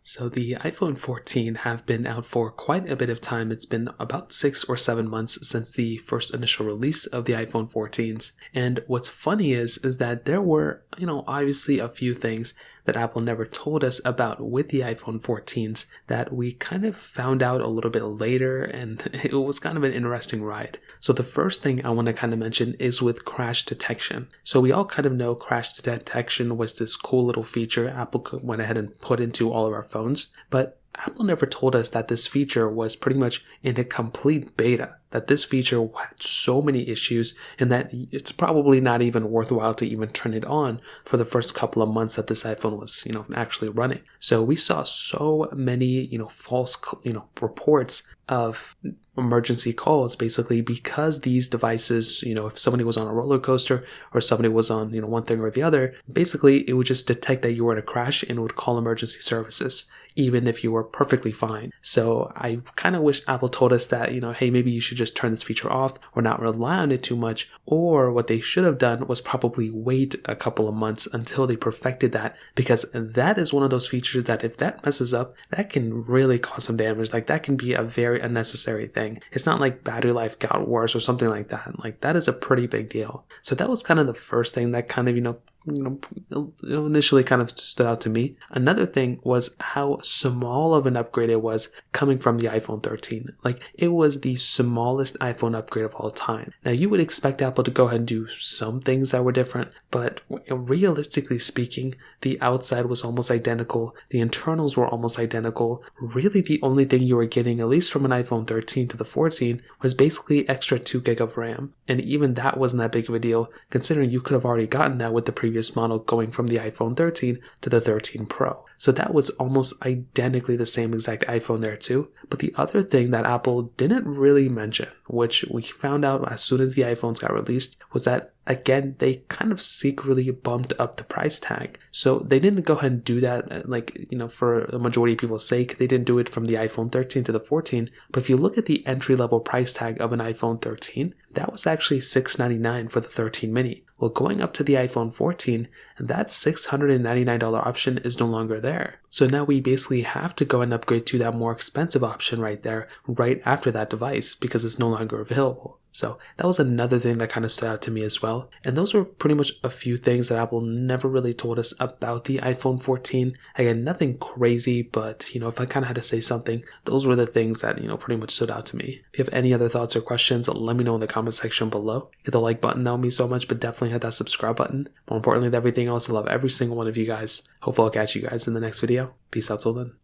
So the iPhone 14 have been out for quite a bit of time. It's been about 6 or 7 months since the first initial release of the iPhone 14s. And what's funny is that there were, obviously a few things that Apple never told us about with the iPhone 14s that we kind of found out a little bit later, and it was kind of an interesting ride. So the first thing I want to kind of mention is with crash detection. So we all kind of know crash detection was this cool little feature Apple went ahead and put into all of our phones, but Apple never told us that this feature was pretty much in a complete beta, that this feature had so many issues and that it's probably not even worthwhile to even turn it on for the first couple of months that this iPhone was, actually running. So we saw so many, false, reports of emergency calls basically because these devices, if somebody was on a roller coaster or somebody was on, one thing or the other, basically it would just detect that you were in a crash and would call emergency services, even if you were perfectly fine. So I kind of wish Apple told us that, hey, maybe you should just turn this feature off or not rely on it too much. Or what they should have done was probably wait a couple of months until they perfected that, because that is one of those features that if that messes up, that can really cause some damage. Like that can be a very unnecessary thing. It's not like battery life got worse or something like that. Like that is a pretty big deal. So that was kind of the first thing that kind of, initially kind of stood out to me. Another thing was how small of an upgrade it was coming from the iPhone 13. Like it was the smallest iPhone upgrade of all time. Now you would expect Apple to go ahead and do some things that were different, but realistically speaking, the outside was almost identical. The internals were almost identical. Really the only thing you were getting, at least from an iPhone 13 to the 14, was basically extra 2 gig of RAM. And even that wasn't that big of a deal, considering you could have already gotten that with the previous model going from the iPhone 13 to the 13 Pro. So that was almost identically the same exact iPhone there too. But the other thing that Apple didn't really mention, which we found out as soon as the iPhones got released, was that again, they kind of secretly bumped up the price tag. So they didn't go ahead and do that, for the majority of people's sake. They didn't do it from the iPhone 13 to the 14. But if you look at the entry-level price tag of an iPhone 13, that was actually $699 for the 13 mini. Well, going up to the iPhone 14, that $699 option is no longer there. So now we basically have to go and upgrade to that more expensive option right there, right after that device, because it's no longer available. So that was another thing that kind of stood out to me as well. And those were pretty much a few things that Apple never really told us about the iPhone 14. Again, nothing crazy, but if I kind of had to say something, those were the things that, pretty much stood out to me. If you have any other thoughts or questions, let me know in the comment section below. Hit the like button, that would mean so much, but definitely hit that subscribe button. More importantly than everything else, I love every single one of you guys. Hopefully I'll catch you guys in the next video. Peace out till then.